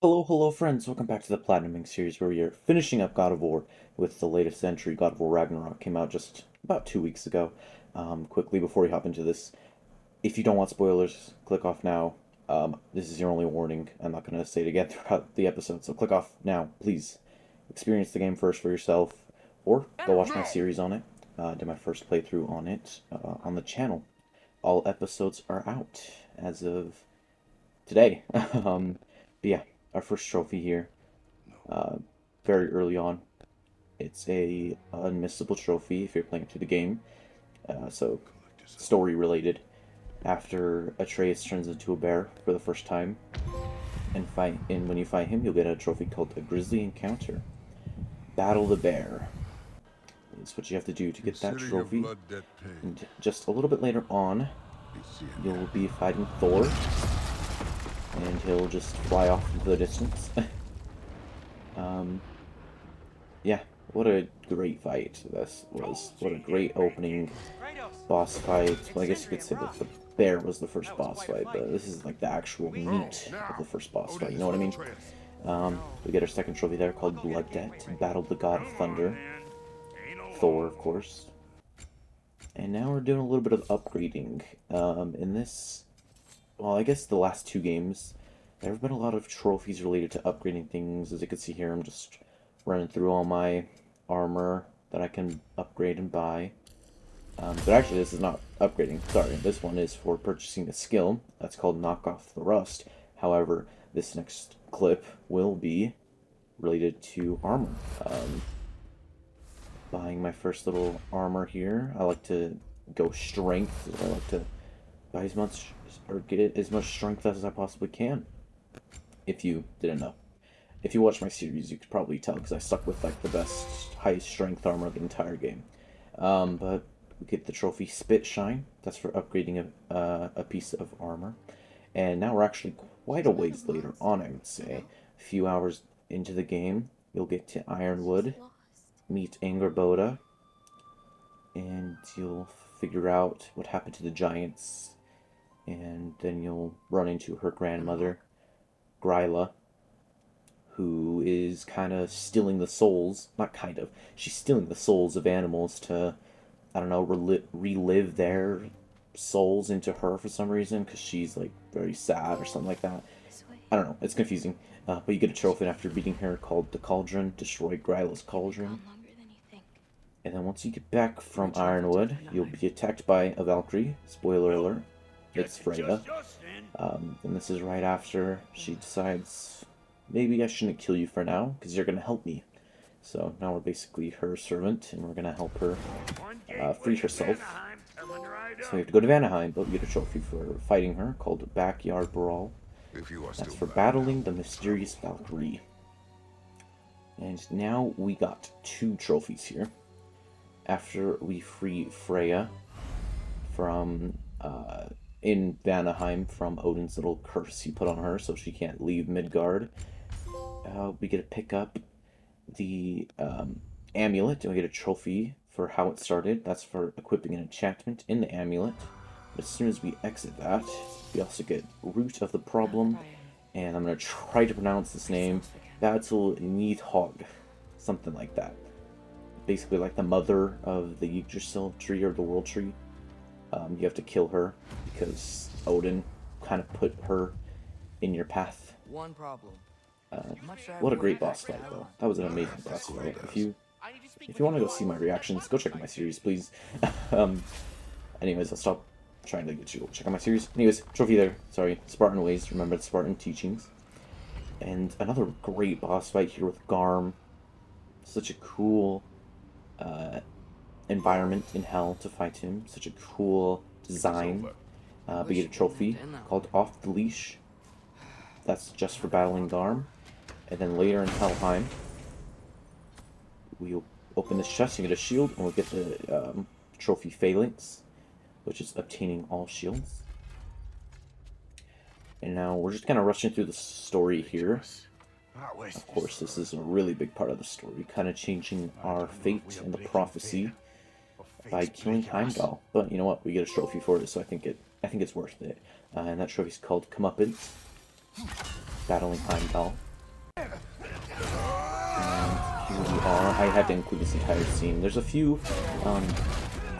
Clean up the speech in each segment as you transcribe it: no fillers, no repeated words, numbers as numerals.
Hello, friends. Welcome back to the Platinuming series where we are finishing up God of War with the latest entry. God of War Ragnarok came out just about 2 weeks ago. Quickly, before we hop into this, if you don't want spoilers, click off now. This is your only warning. I'm not going to say it again throughout the episode, so click off now, please. Experience the game first for yourself, or go watch my series on it. Did my first playthrough on it on the channel. All episodes are out as of today. But yeah, our first trophy here, very early on. It's a unmissable trophy if you're playing through the game. So story related. After Atreus turns into a bear for the first time, and when you fight him, you'll get a trophy called a Grisly Encounter. Battle the bear. It's what you have to do to get that trophy. And just a little bit later on, you'll be fighting Thor, and he'll just fly off into the distance. Yeah, what a great fight this was. What a great opening boss fight. Well, I guess you could say that the bear was the first boss fight, but this is like the actual meat of the first boss fight, you know what I mean? We get our second trophy there called Blood Debt. Battled the God of Thunder. Thor, of course. And now we're doing a little bit of upgrading. In this, well, I guess the last two games, there have been a lot of trophies related to upgrading things. As you can see here, I'm just running through all my armor that I can upgrade and buy. But actually, this is not upgrading. Sorry, this one is for purchasing a skill. That's called Knock Off the Rust. However, this next clip will be related to armor. Buying my first little armor here. I like to go strength. I like to buy as much, or get as much strength as I possibly can. If you didn't know. If you watch my series, you could probably tell, because I stuck with like the best, highest strength armor of the entire game. But we get the trophy Spit Shine. That's for upgrading a piece of armor. And now we're actually quite a ways later on, I would say. A few hours into the game, you'll get to Ironwood, meet Angerboda, and you'll figure out what happened to the giants. And then you'll run into her grandmother, Gryla, who is kind of stealing the souls, not kind of, she's stealing the souls of animals to, I don't know, relive their souls into her for some reason, because she's like very sad or something like that. I don't know, it's confusing. But you get a trophy after beating her called the Cauldron, destroy Gryla's Cauldron. And then once you get back from Ironwood, you'll be attacked by a Valkyrie. Spoiler alert, it's Freya. And this is right after she decides, maybe I shouldn't kill you for now, because you're going to help me. So now we're basically her servant, and we're going to help her free herself. So we have to go to Vanaheim, but we get a trophy for fighting her, called Backyard Brawl. That's for battling the mysterious Valkyrie. And now we got two trophies here. After we free Freya from, in Vanaheim from Odin's little curse he put on her so she can't leave Midgard, we get to pick up the amulet, and we get a trophy for how it started. That's for equipping an enchantment in the amulet. But as soon as we exit that, we also get Root of the Problem, and I'm going to try to pronounce this name, Battle Neathog, something like that. Basically like the mother of the Yggdrasil tree, or the world tree. You have to kill her because Odin kind of put her in your path. One problem. What a great boss fight, though. That was an amazing boss fight. If you want to go see my reactions, go check out my series, please. Anyways, I'll stop trying to get you to check out my series. Anyways, trophy there. Sorry, Spartan ways. Remember the Spartan teachings. And another great boss fight here with Garm. Such a cool environment in hell to fight him. Such a cool design. We get a trophy called Off the Leash. That's just for battling Garm. And then later in Helheim, we'll open this chest and get a shield, and we'll get the trophy Phalanx, which is obtaining all shields. And now we're just kind of rushing through the story here. Of course, this is a really big part of the story, kind of changing our fate and the prophecy by killing Heimdall. But you know what? We get a trophy for it, so I think it's worth it. And that trophy's called Comeuppance, battling Heimdall. And here we are. I had to include this entire scene. There's a few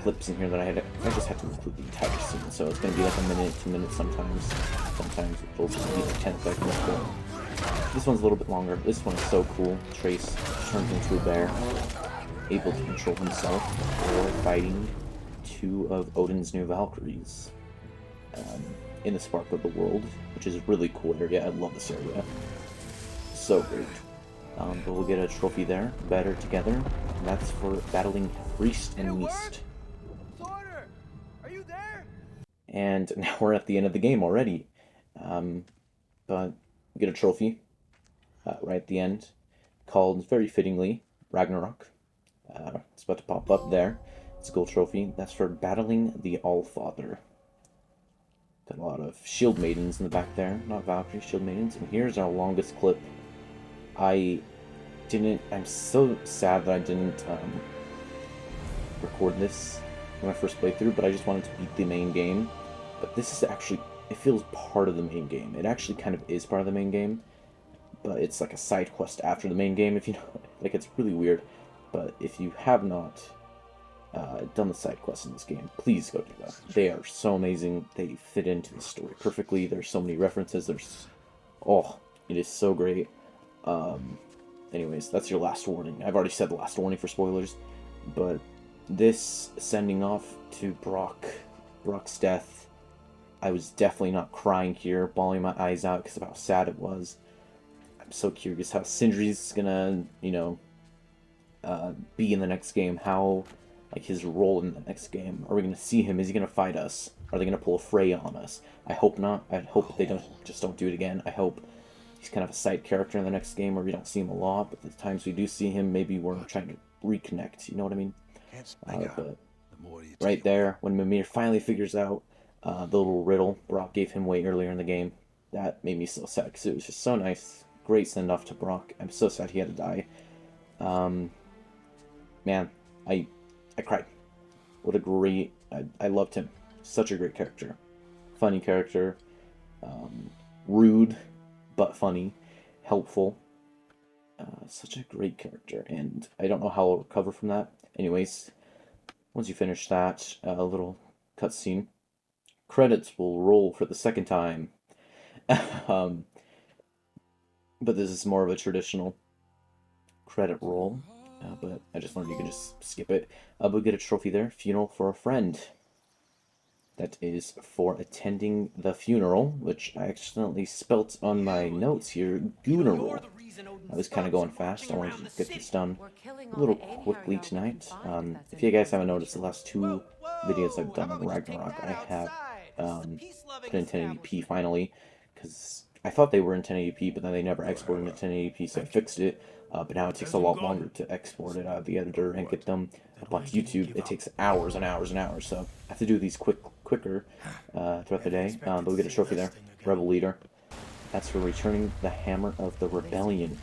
clips in here that I just had to include the entire scene. So it's going to be like a minute, 2 minutes sometimes. Sometimes it'll just be like 10 seconds. But this one's a little bit longer. This one is so cool. Trace turns into a bear, able to control himself while fighting 2 of Odin's new Valkyries in the Spark of the World, which is a really cool area. I love this area. So great. But we'll get a trophy there, better together, and that's for battling Priest and Mist. Are you there? And now we're at the end of the game already. But we get a trophy right at the end, called, very fittingly, Ragnarök. It's about to pop up there. It's a gold trophy. That's for battling the Allfather. Got a lot of shield maidens in the back there. Not Valkyrie, shield maidens. And here's our longest clip. I'm so sad that I didn't record this when I first played through, but I just wanted to beat the main game. But this is actually, it feels part of the main game. It actually kind of is part of the main game, but it's like a side quest after the main game, if you know. Like, it's really weird. But if you have not done the side quests in this game, please go do that. They are so amazing. They fit into the story perfectly. There's so many references. Oh, it is so great. Anyways, that's your last warning. I've already said the last warning for spoilers, but this sending off to Brock's death, I was definitely not crying here, bawling my eyes out because of how sad it was. I'm so curious how Sindri's gonna, be in the next game. How, like, his role in the next game. Are we gonna see him? Is he gonna fight us? Are they gonna pull a Freya on us? I hope not. I hope they don't do it again. I hope he's kind of a side character in the next game where we don't see him a lot, but the times we do see him, maybe we're trying to reconnect. You know what I mean? But right there, when Mimir finally figures out the little riddle Brock gave him way earlier in the game, that made me so sad because it was just so nice. Great send off to Brock. I'm so sad he had to die. Man, I cried. What a great... I loved him. Such a great character. Funny character. Rude, but funny. Helpful. Such a great character, and I don't know how I'll recover from that. Anyways, once you finish that little cutscene, credits will roll for the second time. But this is more of a traditional credit roll. But I just learned you can just skip it. We'll get a trophy there. Funeral for a friend. That is for attending the funeral, which I accidentally spelt on my notes here. Gooneral. I was kind of going fast. I wanted to get this done a little quickly tonight. If you guys haven't noticed, the last 2 videos I've done on Ragnarok, I have put in 1080p finally, because I thought they were in 1080p, but then they never exported into 1080p, so I fixed it. But now it takes a lot longer to export it out of the editor and get them up on YouTube. It takes hours and hours and hours, so I have to do these quicker throughout the day. But we get a trophy there. Rebel Leader. That's for returning the Hammer of the Rebellion.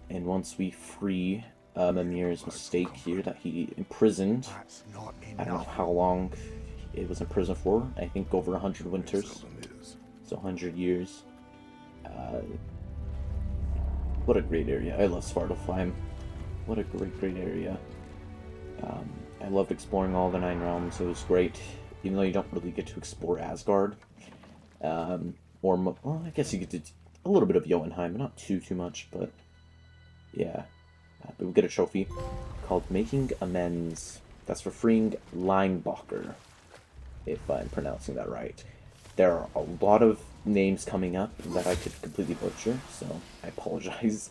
And once we free Mimir's mistake here that he imprisoned, I don't know how long it was imprisoned for. I think over 100 winters. So 100 years. What a great area. I love Svartalfheim. What a great area. I loved exploring all the 9 realms. It was great. Even though you don't really get to explore Asgard. Well, I guess you get to a little bit of Jotunheim, but not too much, but yeah. But we get a trophy called Making Amends. That's for freeing Linebacker, if I'm pronouncing that right. There are a lot of names coming up that I could completely butcher, so I apologize.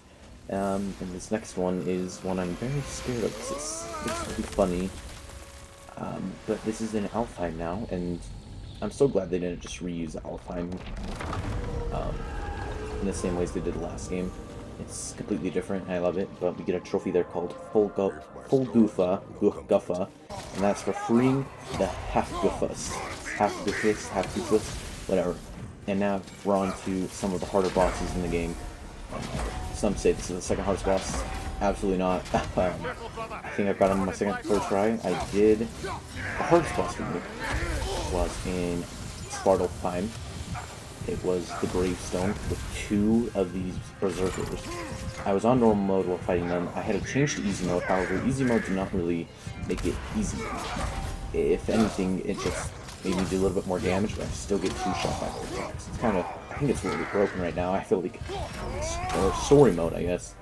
And this next one is one I'm very scared of, because it's really funny. But this is in Alfheim now, and I'm so glad they didn't just reuse Alfheim in the same ways they did the last game. It's completely different, and I love it, but we get a trophy there called Full Guffa, and that's for freeing the Half-Guffas, whatever. And now we're on to some of the harder bosses in the game. Some say this is the second hardest boss. Absolutely not. I think I got him on my third try. I did. The hardest boss for me was in Svartalfheim, it was the gravestone with two of these berserkers. I was on normal mode while fighting them. I had to change to easy mode. However, easy mode did not really make it easy. If anything, it just made me do a little bit more damage, but I still get two shot by attacks. It's kind of, I think it's really broken right now. I feel like, or story mode, I guess,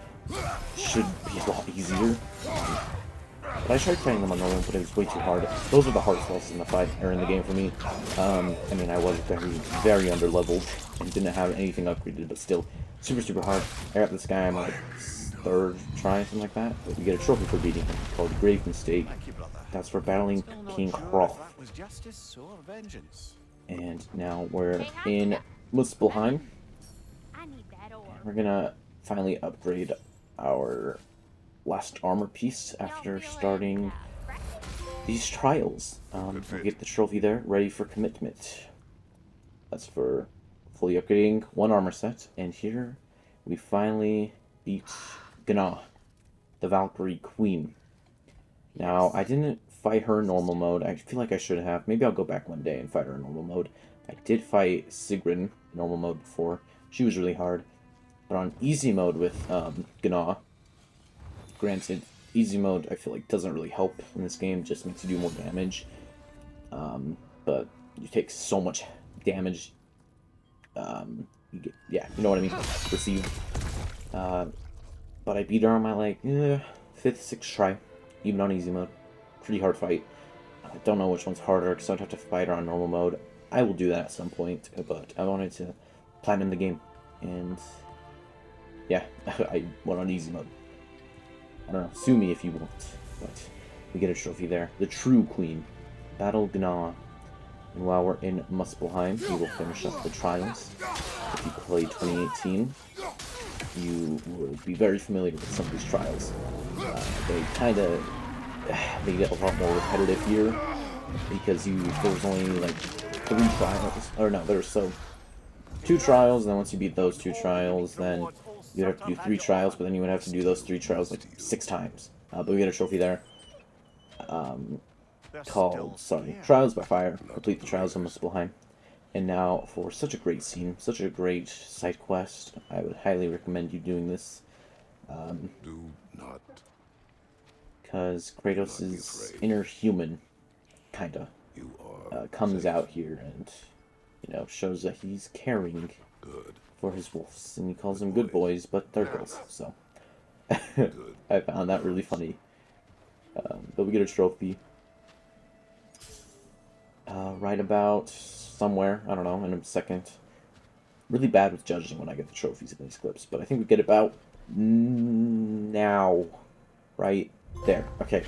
should be a lot easier. But I tried fighting them on normal, but it was way too hard. Those are the hardest bosses in the fight, or in the game for me. I mean, I was very underleveled and didn't have anything upgraded, but still super hard. I got this guy on my third try, something like that. But we get a trophy for beating him called Grave Mistake. That's for battling King Hroth. And now we're in Muspelheim. We're gonna finally upgrade our last armor piece after starting these trials. We'll get the trophy there, ready for commitment. That's for fully upgrading one armor set. And here we finally beat Gná, the Valkyrie Queen. Now, I didn't fight her in normal mode. I feel like I should have. Maybe I'll go back one day and fight her in normal mode. I did fight Sigrun in normal mode before. She was really hard. But on easy mode with Gná, granted, easy mode I feel like doesn't really help in this game, just makes you do more damage. But you take so much damage. Yeah, you know what I mean? Received. But I beat her on my like 5th, 6th try, even on easy mode. Pretty hard fight. I don't know which one's harder because I'd have to fight her on normal mode. I will do that at some point, but I wanted to platinum the game, and yeah, I went on easy mode. I don't know, sue me if you want, but we get a trophy there. The True Queen, Battle Gná. And while we're in Muspelheim, we will finish up the trials. If you played 2018, you will be very familiar with some of these trials. They kind of made it a lot more repetitive here, because there was only like 3 trials, or no, there's 2 trials, and then once you beat those 2 trials, then you'd have to do 3 trials, but then you would have to do those 3 trials like 6 times. But we get a trophy there. Called, Trials by Fire. Complete the Trials of Muspelheim. And now, for such a great scene, such a great side quest, I would highly recommend you doing this. Do not. Because Kratos' inner human, kinda, comes out here and, shows that he's caring for his wolves. And he calls them good boys, but they're girls, so. I found that really funny. But we get a trophy. Right about somewhere, I don't know, in a second. Really bad with judging when I get the trophies in these clips, but I think we get about now. Right there. Okay.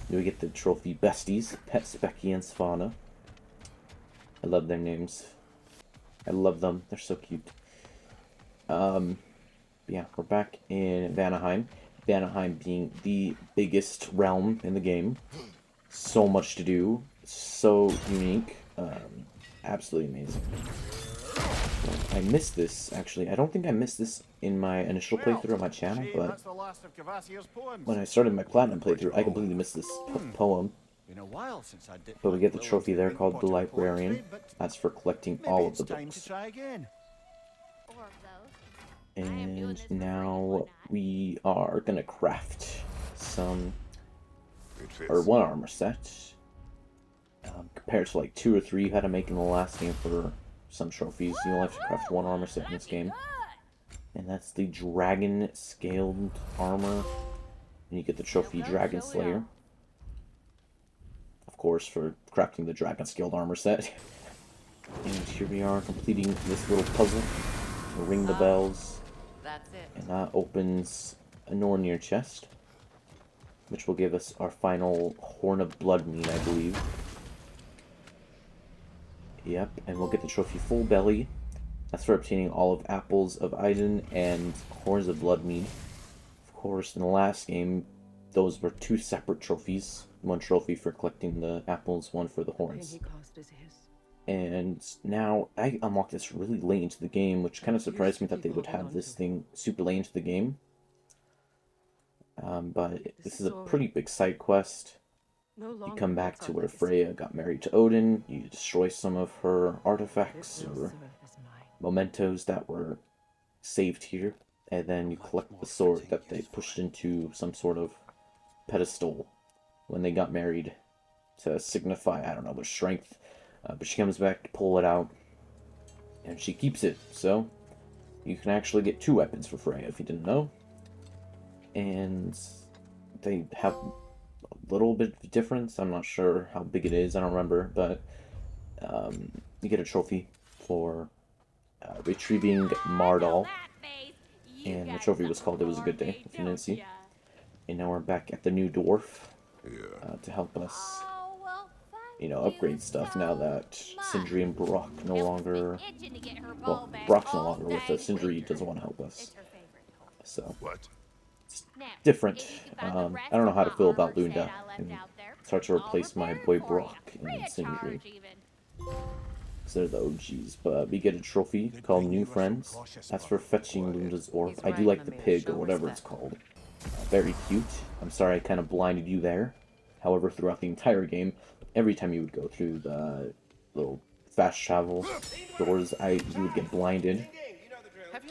Then we get the trophy besties, Pet Specky and Svanna. I love their names. I love them. They're so cute. Yeah, we're back in Vanaheim. Vanaheim being the biggest realm in the game. So much to do. So unique. Absolutely amazing. I missed this, actually. I don't think I missed this in my initial playthrough on my channel, but when I started my platinum playthrough, I completely missed this poem. But we get the trophy there called the Librarian. That's for collecting all of the books. And now we are gonna craft one armor set. Compared to like 2 or 3 you had to make in the last game for some trophies, you only have to craft 1 armor set in this game. And that's the Dragon Scaled Armor. And you get the trophy Dragon Slayer. Of course, for crafting the Dragon Scaled Armor set. And here we are completing this little puzzle. We'll ring the bells. And that opens a Nornir chest, which will give us our final Horn of Bloodmead, I believe. Yep, and we'll get the trophy Full Belly. That's for obtaining all of Apples of Iden and Horns of Bloodmead. Of course, in the last game, those were 2 separate trophies. 1 trophy for collecting the apples, 1 for the horns. And now, I unlocked this really late into the game, which kind of surprised me that they would have this thing super late into the game. But this is a pretty big side quest. You come back to where Freya got married to Odin, you destroy some of her artifacts, or mementos that were saved here, and then you collect the sword that they pushed into some sort of pedestal when they got married to signify, I don't know, their strength. But she comes back to pull it out, and she keeps it. So you can actually get 2 weapons for Freya if you didn't know. And they have a little bit of difference. I'm not sure how big it is. I don't remember, but you get a trophy for retrieving Mardal, and the trophy was called "It Was a Good Day." If you didn't see. And now we're back at the new dwarf to help us, upgrade stuff now that Sindri and Brock no longer. Well, Brock's no longer with us. Sindri doesn't want to help us, so What? it's different. I don't know how to feel about Lunda and start to replace my boy Brock and Sindri. So they're the OGs, but we get a trophy called New Friends. That's for fetching Lunda's orb. I do like the pig or whatever it's called. Very cute. I'm sorry I kind of blinded you there. However, throughout the entire game, every time you would go through the little fast travel doors, you would get blinded.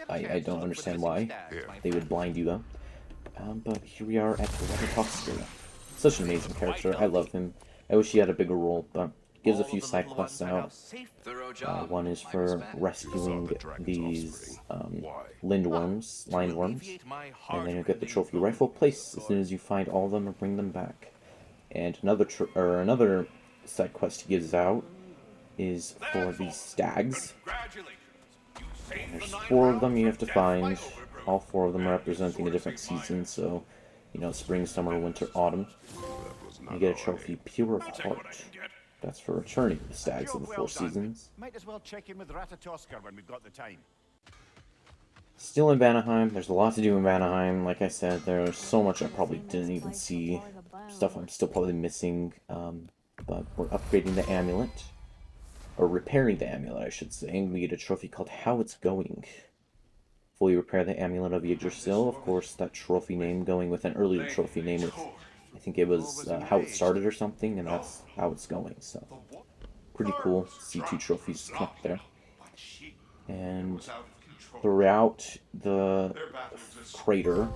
I don't understand why they would blind you though. But here we are at Ragnarök. Such an amazing character. I love him. I wish he had a bigger role, but gives a few side quests out. One is for rescuing these lindworms, and then you get the trophy rifle place as soon as you find all of them or bring them back. And another side quest he gives out is for these stags. And there's 4 of them you have to find. All 4 of them representing a different season, so spring, summer, winter, autumn. You get a trophy, Pure of Heart. That's for returning the stags of the 4 seasons. Might as well check in with Ratatoskr when we've got the time. Still in Vanaheim. There's a lot to do in Vanaheim. Like I said, there's so much I probably didn't even see. Stuff I'm still probably missing. But we're upgrading the amulet. Or repairing the amulet, I should say. And we get a trophy called How It's Going. Fully repair the amulet of Yggdrasil. Of course, that trophy name going with an earlier trophy name with, I think it was How It Started or something, and that's how it's going. So, pretty cool. See 2 trophies connect there. And throughout the crater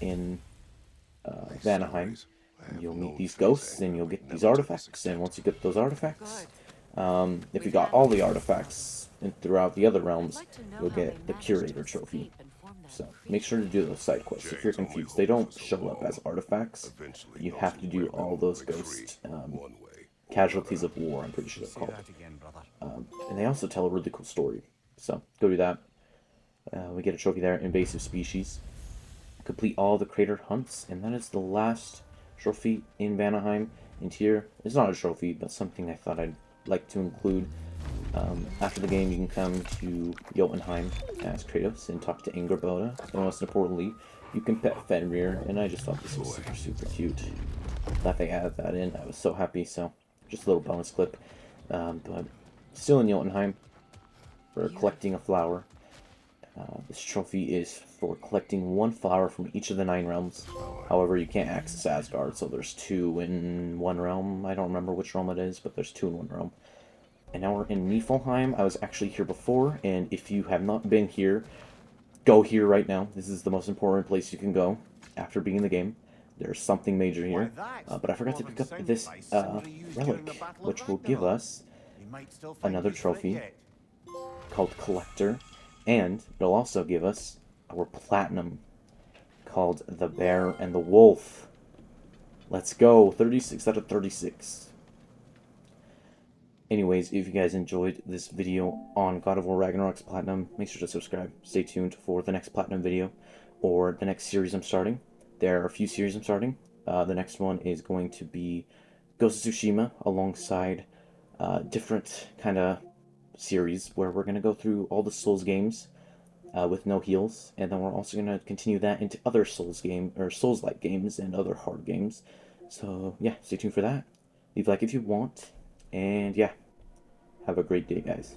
in Vanaheim, you'll meet these ghosts and you'll get these artifacts. And once you get those artifacts, if you got all the artifacts throughout the other realms, you'll get the Curator trophy. So make sure to do those side quests if you're confused. They don't show up as artifacts. You have to do all those ghost casualties of war, I'm pretty sure they're called. And they also tell a really cool story. So go do that. We get a trophy there, Invasive Species. Complete all the crater hunts, and that is the last trophy in Vanaheim. And here, it's not a trophy, but something I thought I'd like to include. After the game, you can come to Jotunheim as Kratos and talk to Angrboda. And most importantly, you can pet Fenrir, and I just thought this was super, super cute. That they added that in, I was so happy, so just a little bonus clip. But still in Jotunheim, for collecting a flower. This trophy is for collecting 1 flower from each of the 9 realms. However, you can't access Asgard, so there's 2 in 1 realm. I don't remember which realm it is, but there's 2 in 1 realm. And now we're in Niflheim. I was actually here before, and if you have not been here, go here right now. This is the most important place you can go after beating the game. There's something major here. But I forgot to pick up this relic, which will give us another trophy called Collector. And it'll also give us our platinum called the Bear and the Wolf. Let's go. 36 out of 36. Anyways, if you guys enjoyed this video on God of War Ragnarok's Platinum, make sure to subscribe. Stay tuned for the next Platinum video or the next series I'm starting. There are a few series I'm starting. The next one is going to be Ghost of Tsushima alongside different kind of series where we're going to go through all the Souls games with no heals, and then we're also going to continue that into other Souls-like games and other hard games. So yeah, stay tuned for that. Leave a like if you want, and yeah, have a great day, guys.